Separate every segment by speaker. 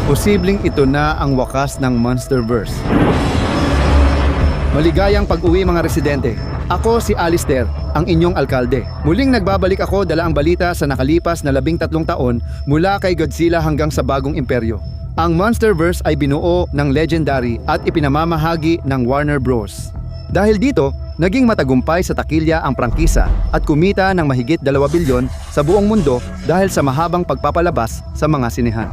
Speaker 1: Posibleng ito na ang wakas ng Monsterverse. Maligayang pag-uwi mga residente. Ako si Alistair, ang inyong alkalde. Muling nagbabalik ako dala ang balita sa nakalipas na 13 taon mula kay Godzilla hanggang sa bagong imperyo. Ang Monsterverse ay binuo ng Legendary at ipinamamahagi ng Warner Bros. Dahil dito, naging matagumpay sa takilya ang prangkisa at kumita ng mahigit 2 bilyon sa buong mundo dahil sa mahabang pagpapalabas sa mga sinehan.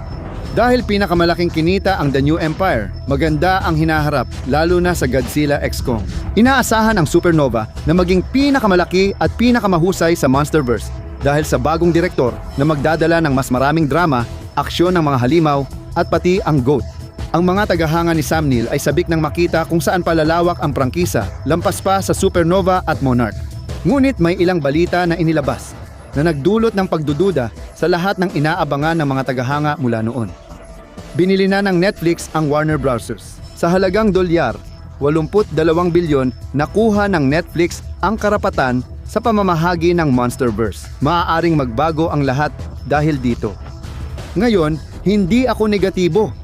Speaker 1: Dahil pinakamalaking kinita ang The New Empire, maganda ang hinaharap lalo na sa Godzilla x Kong. Inaasahan ang Supernova na maging pinakamalaki at pinakamahusay sa Monsterverse dahil sa bagong direktor na magdadala ng mas maraming drama, aksyon ng mga halimaw at pati ang GOAT. Ang mga tagahanga ni Sam Neill ay sabik ng makita kung saan palalawak ang prangkisa lampas pa sa Supernova at Monarch. Ngunit may ilang balita na inilabas na nagdulot ng pagdududa sa lahat ng inaabangan ng mga tagahanga mula noon. Binili na ng Netflix ang Warner Bros. Sa halagang $82 bilyon, nakuha ng Netflix ang karapatan sa pamamahagi ng Monsterverse. Maaaring magbago ang lahat dahil dito. Ngayon, hindi ako negatibo.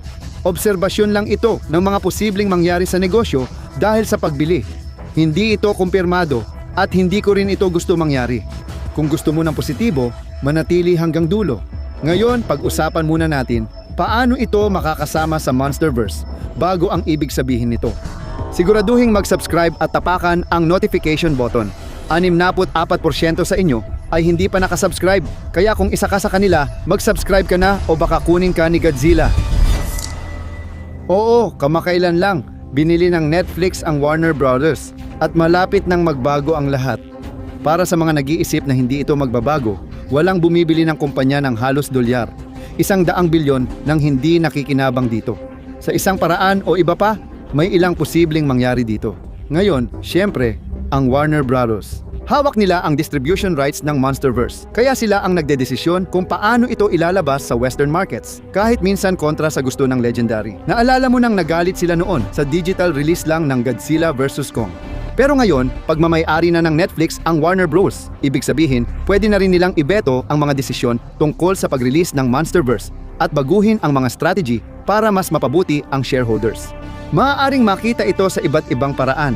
Speaker 1: Obserbasyon lang ito ng mga posibleng mangyari sa negosyo dahil sa pagbili. Hindi ito kumpirmado at hindi ko rin ito gusto mangyari. Kung gusto mo ng positibo, manatili hanggang dulo. Ngayon, pag-usapan muna natin paano ito makakasama sa Monsterverse bago ang ibig sabihin nito. Siguraduhing mag-subscribe at tapakan ang notification button. 64% sa inyo ay hindi pa nakasubscribe, kaya kung isa ka sa kanila, mag-subscribe ka na o baka kunin ka ni Godzilla. Oo, kamakailan lang, binili ng Netflix ang Warner Bros. At malapit nang magbago ang lahat. Para sa mga nag-iisip na hindi ito magbabago, walang bumibili ng kumpanya ng halos $100 bilyon nang hindi nakikinabang dito. Sa isang paraan o iba pa, may ilang posibleng mangyari dito. Ngayon, syempre, ang Warner Bros. Hawak nila ang distribution rights ng Monsterverse, kaya sila ang nagdedesisyon kung paano ito ilalabas sa Western markets, kahit minsan kontra sa gusto ng Legendary. Naalala mo nang nagalit sila noon sa digital release lang ng Godzilla vs. Kong. Pero ngayon, pagmamay-ari na ng Netflix ang Warner Bros. Ibig sabihin, pwede na rin nilang ibeto ang mga desisyon tungkol sa pag-release ng Monsterverse at baguhin ang mga strategy para mas mapabuti ang shareholders. Maaaring makita ito sa iba't ibang paraan.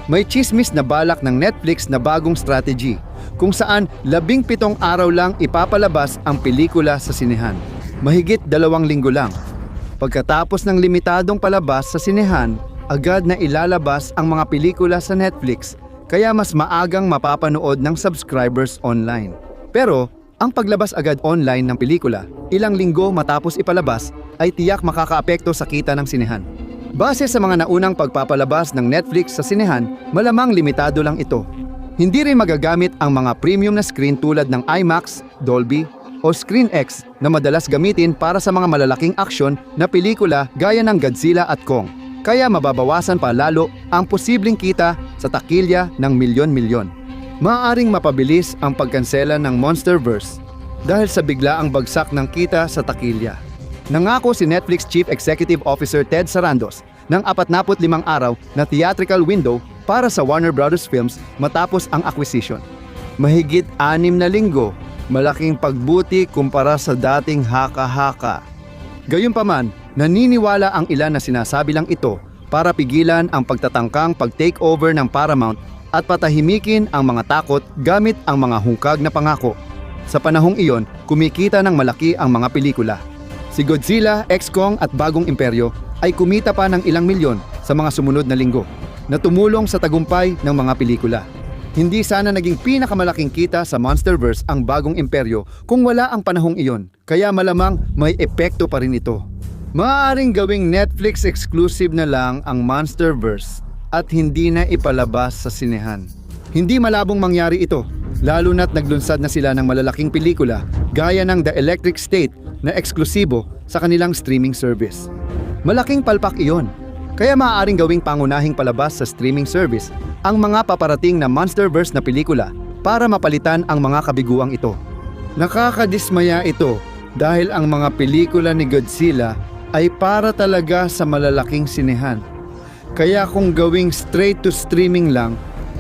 Speaker 1: May chismis na balak ng Netflix na bagong strategy kung saan 17 araw lang ipapalabas ang pelikula sa sinehan. Mahigit 2 linggo lang. Pagkatapos ng limitadong palabas sa sinehan, agad na ilalabas ang mga pelikula sa Netflix kaya mas maagang mapapanood ng subscribers online. Pero, ang paglabas agad online ng pelikula, ilang linggo matapos ipalabas, ay tiyak makakaapekto sa kita ng sinehan. Base sa mga naunang pagpapalabas ng Netflix sa sinehan, malamang limitado lang ito. Hindi rin magagamit ang mga premium na screen tulad ng IMAX, Dolby, o ScreenX na madalas gamitin para sa mga malalaking aksyon na pelikula gaya ng Godzilla at Kong. Kaya mababawasan pa lalo ang posibleng kita sa takilya ng milyon-milyon. Maaaring mapabilis ang pagkansela ng Monsterverse dahil sa biglaang bagsak ng kita sa takilya. Nangako si Netflix Chief Executive Officer Ted Sarandos ng 45 araw na theatrical window para sa Warner Bros. Films matapos ang acquisition. Mahigit 6 na linggo, malaking pagbuti kumpara sa dating haka-haka. Gayunpaman, naniniwala ang ilan na sinasabi lang ito para pigilan ang pagtatangkang pag-takeover ng Paramount at patahimikin ang mga takot gamit ang mga hungkag na pangako. Sa panahong iyon, kumikita ng malaki ang mga pelikula. Si Godzilla x Kong at Bagong Imperyo ay kumita pa ng ilang milyon sa mga sumunod na linggo na tumulong sa tagumpay ng mga pelikula. Hindi sana naging pinakamalaking kita sa Monsterverse ang Bagong Imperyo kung wala ang panahong iyon, kaya malamang may epekto pa rin ito. Maaaring gawing Netflix exclusive na lang ang Monsterverse at hindi na ipalabas sa sinehan. Hindi malabong mangyari ito, lalo na't naglunsad na sila ng malalaking pelikula gaya ng The Electric State na eksklusibo sa kanilang streaming service. Malaking palpak iyon, kaya maaaring gawing pangunahing palabas sa streaming service ang mga paparating na Monsterverse na pelikula para mapalitan ang mga kabiguang ito. Nakakadismaya ito dahil ang mga pelikula ni Godzilla ay para talaga sa malalaking sinehan. Kaya kung gawing straight to streaming lang,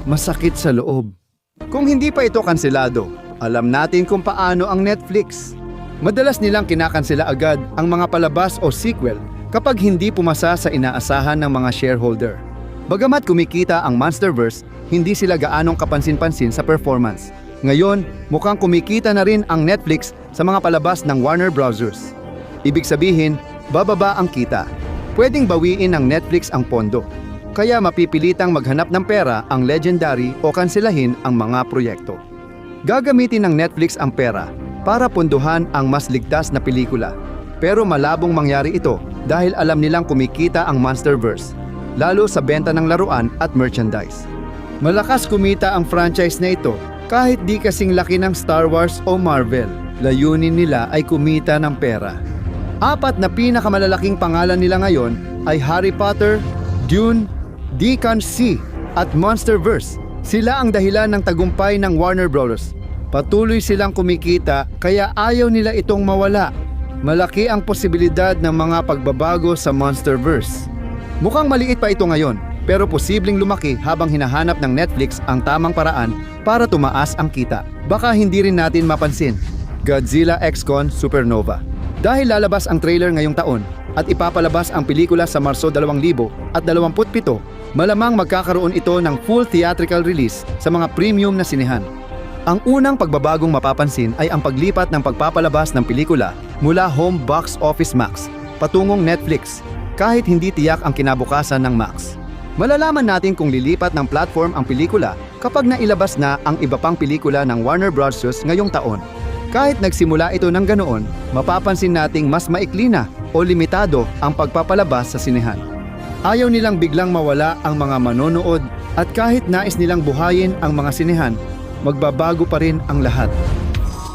Speaker 1: masakit sa loob. Kung hindi pa ito kanselado, alam natin kung paano ang Netflix. Madalas nilang kinakansela agad ang mga palabas o sequel kapag hindi pumasa sa inaasahan ng mga shareholder. Bagamat kumikita ang Monsterverse, hindi sila gaanong kapansin-pansin sa performance. Ngayon, mukhang kumikita na rin ang Netflix sa mga palabas ng Warner Bros. Ibig sabihin, bababa ang kita. Pwedeng bawiin ng Netflix ang pondo. Kaya mapipilitang maghanap ng pera ang legendary o kanselahin ang mga proyekto. Gagamitin ng Netflix ang pera para pondohan ang mas ligtas na pelikula. Pero malabong mangyari ito dahil alam nilang kumikita ang Monsterverse, lalo sa benta ng laruan at merchandise. Malakas kumita ang franchise na ito kahit di kasing laki ng Star Wars o Marvel. Layunin nila ay kumita ng pera. 4 na pinakamalalaking pangalan nila ngayon ay Harry Potter, Dune, Deacon C at Monsterverse. Sila ang dahilan ng tagumpay ng Warner Bros. Patuloy silang kumikita kaya ayaw nila itong mawala. Malaki ang posibilidad ng mga pagbabago sa Monsterverse. Mukhang maliit pa ito ngayon, pero posibleng lumaki habang hinahanap ng Netflix ang tamang paraan para tumaas ang kita. Baka hindi rin natin mapansin. Godzilla x Kong Supernova. Dahil lalabas ang trailer ngayong taon at ipapalabas ang pelikula sa Marso 2027, malamang magkakaroon ito ng full theatrical release sa mga premium na sinehan. Ang unang pagbabagong mapapansin ay ang paglipat ng pagpapalabas ng pelikula mula home box office Max patungong Netflix, kahit hindi tiyak ang kinabukasan ng Max. Malalaman natin kung lilipat ng platform ang pelikula kapag nailabas na ang iba pang pelikula ng Warner Bros. Ngayong taon. Kahit nagsimula ito ng ganoon, mapapansin nating mas maikli na o limitado ang pagpapalabas sa sinehan. Ayaw nilang biglang mawala ang mga manonood at kahit nais nilang buhayin ang mga sinehan, magbabago pa rin ang lahat.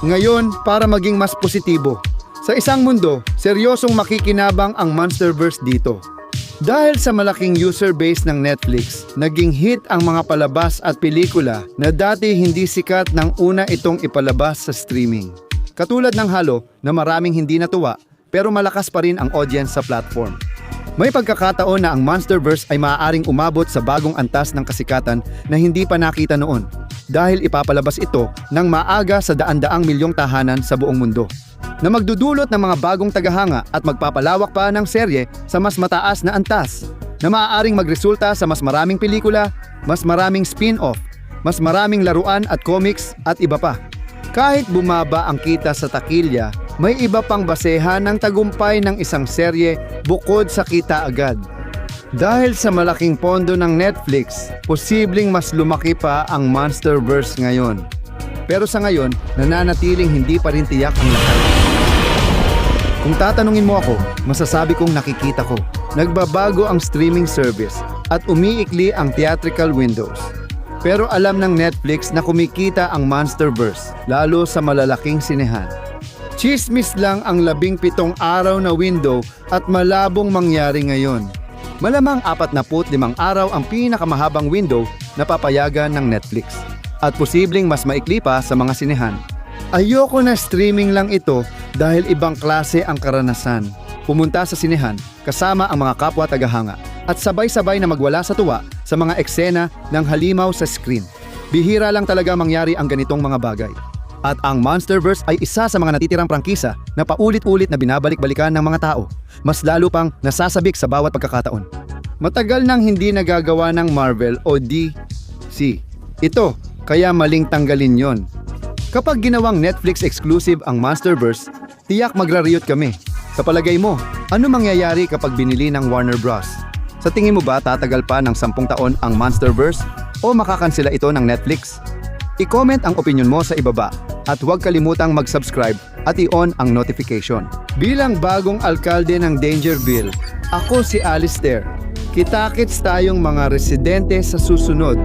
Speaker 1: Ngayon, para maging mas positibo, sa isang mundo, seryosong makikinabang ang Monsterverse dito. Dahil sa malaking user base ng Netflix, naging hit ang mga palabas at pelikula na dati hindi sikat nang una itong ipalabas sa streaming. Katulad ng Halo na maraming hindi natuwa pero malakas pa rin ang audience sa platform. May pagkakataon na ang Monsterverse ay maaaring umabot sa bagong antas ng kasikatan na hindi pa nakita noon dahil ipapalabas ito ng maaga sa daan-daang milyong tahanan sa buong mundo, na magdudulot ng mga bagong tagahanga at magpapalawak pa ng serye sa mas mataas na antas, na maaaring magresulta sa mas maraming pelikula, mas maraming spin-off, mas maraming laruan at comics at iba pa. Kahit bumaba ang kita sa takilya, may iba pang basehan ng tagumpay ng isang serye bukod sa kita agad. Dahil sa malaking pondo ng Netflix, posibleng mas lumaki pa ang Monsterverse ngayon. Pero sa ngayon, nananatiling hindi pa rin tiyak ang lahat. Kung tatanungin mo ako, masasabi kong nakikita ko. Nagbabago ang streaming service at umiikli ang theatrical windows. Pero alam ng Netflix na kumikita ang Monsterverse, lalo sa malalaking sinehan. Chismis lang ang 17 araw na window at malabong mangyari ngayon. Malamang 45 araw ang pinakamahabang window na papayagan ng Netflix. At posibleng mas maikli pa sa mga sinehan. Ayoko na streaming lang ito dahil ibang klase ang karanasan. Pumunta sa sinehan kasama ang mga kapwa tagahanga at sabay-sabay na magwala sa tuwa sa mga eksena ng halimaw sa screen. Bihira lang talaga mangyari ang ganitong mga bagay. At ang Monsterverse ay isa sa mga natitirang prangkisa na paulit-ulit na binabalik-balikan ng mga tao, mas lalo pang nasasabik sa bawat pagkakataon. Matagal nang hindi nagagawa ng Marvel o DC. Ito, kaya maling tanggalin yon. Kapag ginawang Netflix exclusive ang Monsterverse, tiyak magra-riot kami. Sa palagay mo, ano mangyayari kapag binili ng Warner Bros? Sa tingin mo ba tatagal pa ng 10 taon ang Monsterverse o makakansela ito ng Netflix? I-comment ang opinion mo sa ibaba at huwag kalimutang mag-subscribe at i-on ang notification. Bilang bagong alkalde ng Dangerville, ako si Alistair. Kita-kits tayong mga residente sa susunod.